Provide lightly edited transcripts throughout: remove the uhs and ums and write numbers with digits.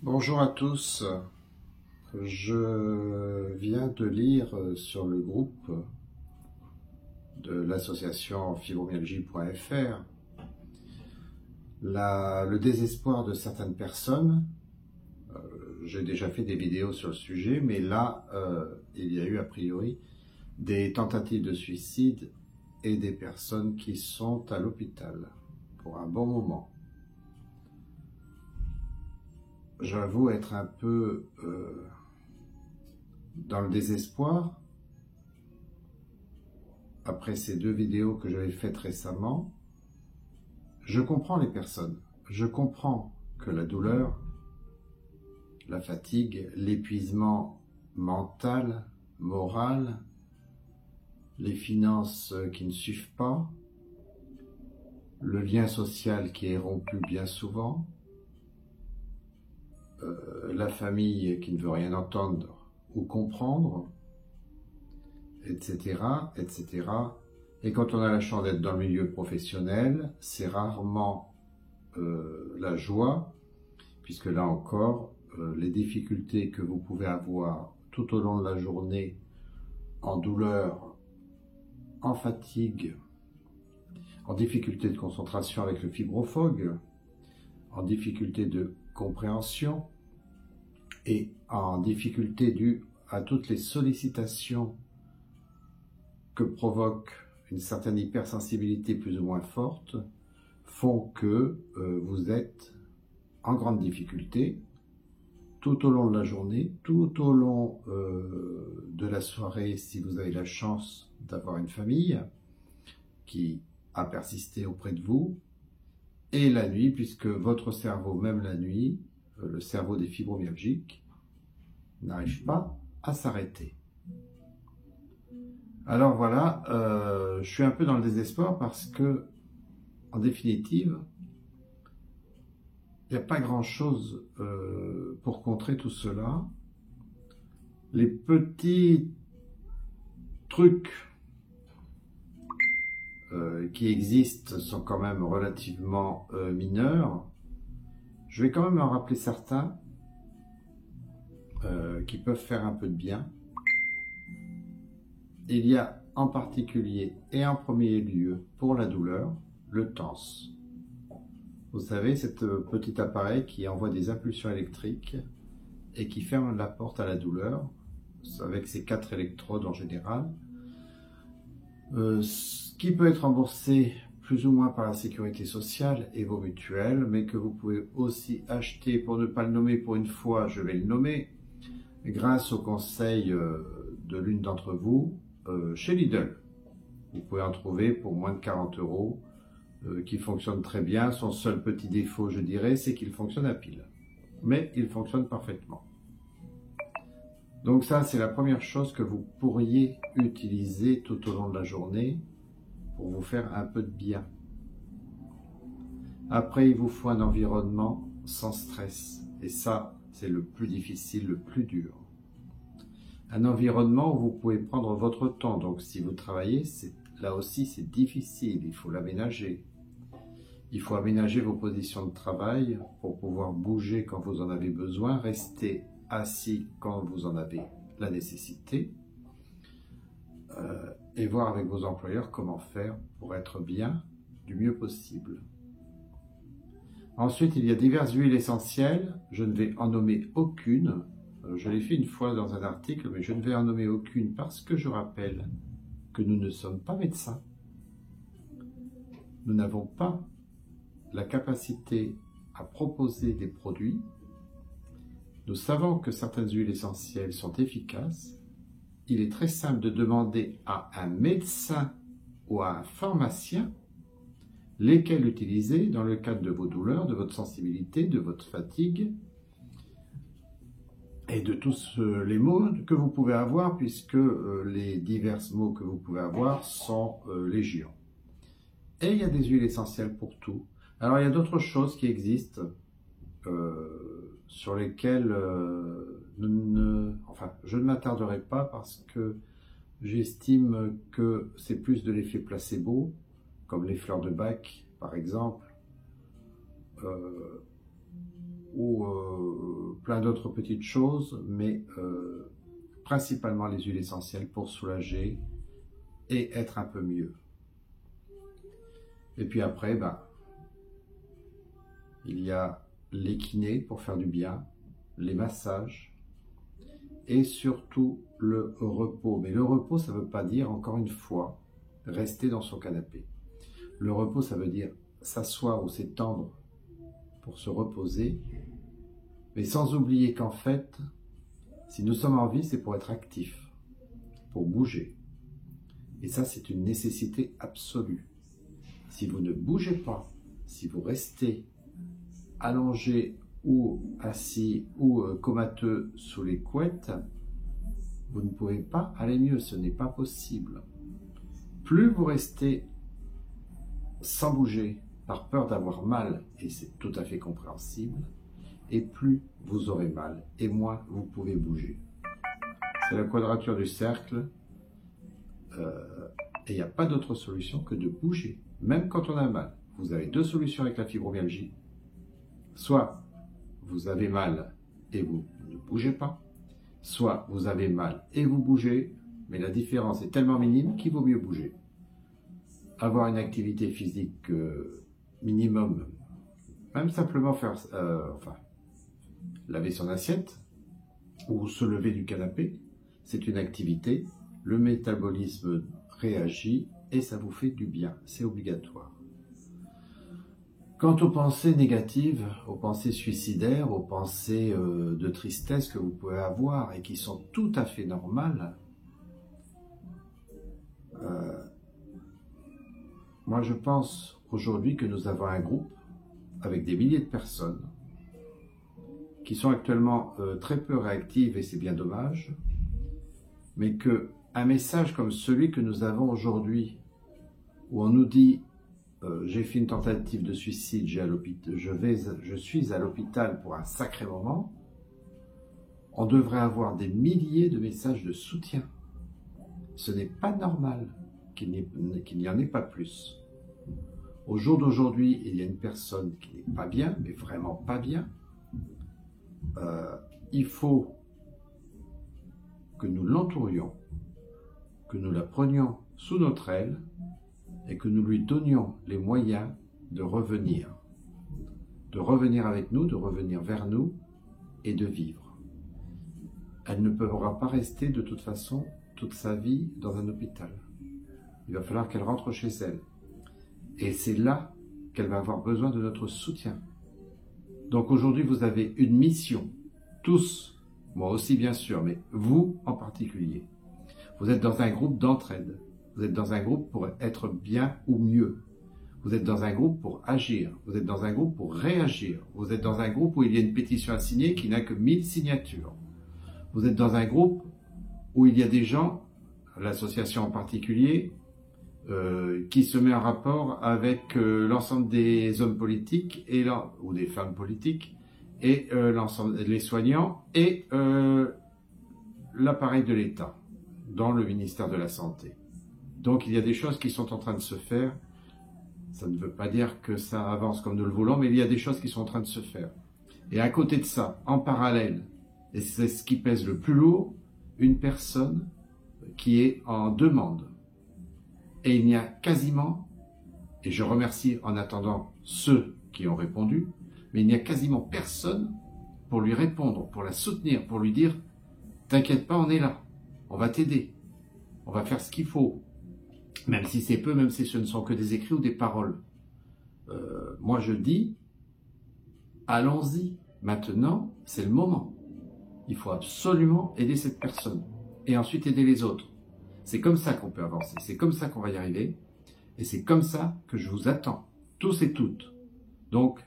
Bonjour à tous, je viens de lire sur le groupe de l'association fibromyalgie.fr le désespoir de certaines personnes. J'ai déjà fait des vidéos sur le sujet, mais là, il y a eu a priori des tentatives de suicide et des personnes qui sont à l'hôpital pour un bon moment. J'avoue être un peu dans le désespoir après ces deux vidéos que j'avais faites récemment. Je comprends les personnes, je comprends que la douleur, la fatigue, l'épuisement mental, moral, les finances qui ne suivent pas, le lien social qui est rompu bien souvent, la famille qui ne veut rien entendre ou comprendre, etc., etc. Et quand on a la chance d'être dans le milieu professionnel, c'est rarement la joie, puisque là encore, les difficultés que vous pouvez avoir tout au long de la journée, en douleur, en fatigue, en difficulté de concentration avec le fibrophage, en difficulté de compréhension et en difficulté due à toutes les sollicitations que provoque une certaine hypersensibilité plus ou moins forte, font que vous êtes en grande difficulté tout au long de la journée, tout au long de la soirée, si vous avez la chance d'avoir une famille qui a persisté auprès de vous, et la nuit, puisque votre cerveau, même la nuit, le cerveau des fibromyalgiques, n'arrive pas à s'arrêter. Alors voilà, je suis un peu dans le désespoir parce que, en définitive, il n'y a pas grand-chose pour contrer tout cela. Les petits trucs qui existent sont quand même relativement mineurs. Je vais quand même en rappeler certains qui peuvent faire un peu de bien. Il y a en particulier et en premier lieu pour la douleur, le TENS. Vous savez, cet petit appareil qui envoie des impulsions électriques et qui ferme la porte à la douleur, avec ses 4 électrodes en général, qui peut être remboursé plus ou moins par la sécurité sociale et vos mutuelles, mais que vous pouvez aussi acheter, pour ne pas le nommer pour une fois, je vais le nommer, grâce au conseil de l'une d'entre vous, chez Lidl. Vous pouvez en trouver pour moins de 40 €, qui fonctionne très bien. Son seul petit défaut, je dirais, c'est qu'il fonctionne à pile. Mais il fonctionne parfaitement. Donc ça, c'est la première chose que vous pourriez utiliser tout au long de la journée pour vous faire un peu de bien. Après, il vous faut un environnement sans stress. Et ça, c'est le plus difficile, le plus dur. Un environnement où vous pouvez prendre votre temps. Donc si vous travaillez, là aussi c'est difficile, il faut l'aménager. Il faut aménager vos positions de travail pour pouvoir bouger quand vous en avez besoin, rester assis quand vous en avez la nécessité, et voir avec vos employeurs comment faire pour être bien du mieux possible. Ensuite, il y a diverses huiles essentielles, je ne vais en nommer aucune. Je l'ai fait une fois dans un article, mais je ne vais en nommer aucune parce que je rappelle que nous ne sommes pas médecins. Nous n'avons pas la capacité à proposer des produits. Nous savons que certaines huiles essentielles sont efficaces. Il est très simple de demander à un médecin ou à un pharmacien lesquelles utiliser dans le cadre de vos douleurs, de votre sensibilité, de votre fatigue, et de tous les maux que vous pouvez avoir, puisque les divers maux que vous pouvez avoir sont légion. Et il y a des huiles essentielles pour tout. Alors il y a d'autres choses qui existent, sur lesquelles je ne m'attarderai pas parce que j'estime que c'est plus de l'effet placebo, comme les fleurs de Bach par exemple, ou plein d'autres petites choses, mais principalement les huiles essentielles pour soulager et être un peu mieux. Et puis après, il y a les kinés pour faire du bien, les massages et surtout le repos. Mais le repos, ça ne veut pas dire, encore une fois, rester dans son canapé. Le repos, ça veut dire s'asseoir ou s'étendre pour se reposer, mais sans oublier qu'en fait, si nous sommes en vie, c'est pour être actifs, pour bouger. Et ça, c'est une nécessité absolue. Si vous ne bougez pas, si vous restez allongé ou assis ou comateux sous les couettes, vous ne pouvez pas aller mieux, ce n'est pas possible. Plus vous restez sans bouger, par peur d'avoir mal, et c'est tout à fait compréhensible, et plus vous aurez mal, et moins vous pouvez bouger. C'est la quadrature du cercle, et il n'y a pas d'autre solution que de bouger, même quand on a mal. Vous avez deux solutions avec la fibromyalgie. Soit vous avez mal et vous ne bougez pas, soit vous avez mal et vous bougez, mais la différence est tellement minime qu'il vaut mieux bouger. Avoir une activité physique minimum, même simplement faire, laver son assiette ou se lever du canapé, c'est une activité, le métabolisme réagit et ça vous fait du bien, c'est obligatoire. Quant aux pensées négatives, aux pensées suicidaires, aux pensées de tristesse que vous pouvez avoir et qui sont tout à fait normales, moi je pense aujourd'hui que nous avons un groupe avec des milliers de personnes qui sont actuellement très peu réactives et c'est bien dommage, mais qu'un message comme celui que nous avons aujourd'hui, où on nous dit j'ai fait une tentative de suicide, je suis à l'hôpital pour un sacré moment, on devrait avoir des milliers de messages de soutien. Ce n'est pas normal qu'il n'y en ait pas plus. Au jour d'aujourd'hui, il y a une personne qui n'est pas bien, mais vraiment pas bien. Il faut que nous l'entourions, que nous la prenions sous notre aile et que nous lui donnions les moyens de revenir avec nous, de revenir vers nous et de vivre. Elle ne pourra pas rester de toute façon toute sa vie dans un hôpital. Il va falloir qu'elle rentre chez elle. Et c'est là qu'elle va avoir besoin de notre soutien. Donc aujourd'hui, vous avez une mission, tous, moi aussi bien sûr, mais vous en particulier. Vous êtes dans un groupe d'entraide. Vous êtes dans un groupe pour être bien ou mieux. Vous êtes dans un groupe pour agir. Vous êtes dans un groupe pour réagir. Vous êtes dans un groupe où il y a une pétition à signer qui n'a que 1000 signatures. Vous êtes dans un groupe où il y a des gens, l'association en particulier, qui se met en rapport avec l'ensemble des hommes politiques ou des femmes politiques et l'ensemble des soignants et l'appareil de l'État dans le ministère de la Santé. Donc il y a des choses qui sont en train de se faire. Ça ne veut pas dire que ça avance comme nous le voulons, mais il y a des choses qui sont en train de se faire. Et à côté de ça, en parallèle, et c'est ce qui pèse le plus lourd, une personne qui est en demande. Et il n'y a quasiment, et je remercie en attendant ceux qui ont répondu, mais il n'y a quasiment personne pour lui répondre, pour la soutenir, pour lui dire « T'inquiète pas, on est là, on va t'aider, on va faire ce qu'il faut ». Même si c'est peu, même si ce ne sont que des écrits ou des paroles. Moi je dis, allons-y, maintenant c'est le moment. Il faut absolument aider cette personne et ensuite aider les autres. C'est comme ça qu'on peut avancer, c'est comme ça qu'on va y arriver et c'est comme ça que je vous attends, tous et toutes. Donc,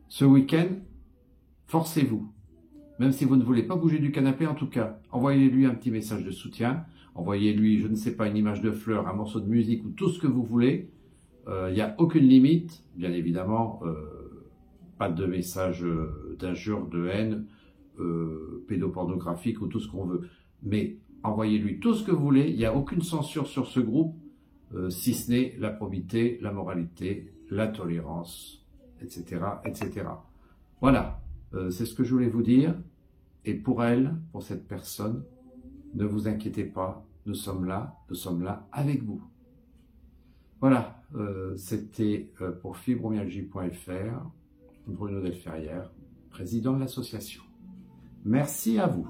ce week-end, forcez-vous. Même si vous ne voulez pas bouger du canapé, en tout cas, envoyez-lui un petit message de soutien. Envoyez-lui, je ne sais pas, une image de fleur, un morceau de musique ou tout ce que vous voulez. Il n'y a aucune limite, bien évidemment, pas de message d'injure, de haine, pédopornographique ou tout ce qu'on veut. Mais envoyez-lui tout ce que vous voulez, il n'y a aucune censure sur ce groupe, si ce n'est la probité, la moralité, la tolérance, etc., etc. Voilà, C'est ce que je voulais vous dire. Et pour elle, pour cette personne, ne vous inquiétez pas, nous sommes là avec vous. Voilà, c'était pour fibromyalgie.fr, Bruno Delferrière, président de l'association. Merci à vous.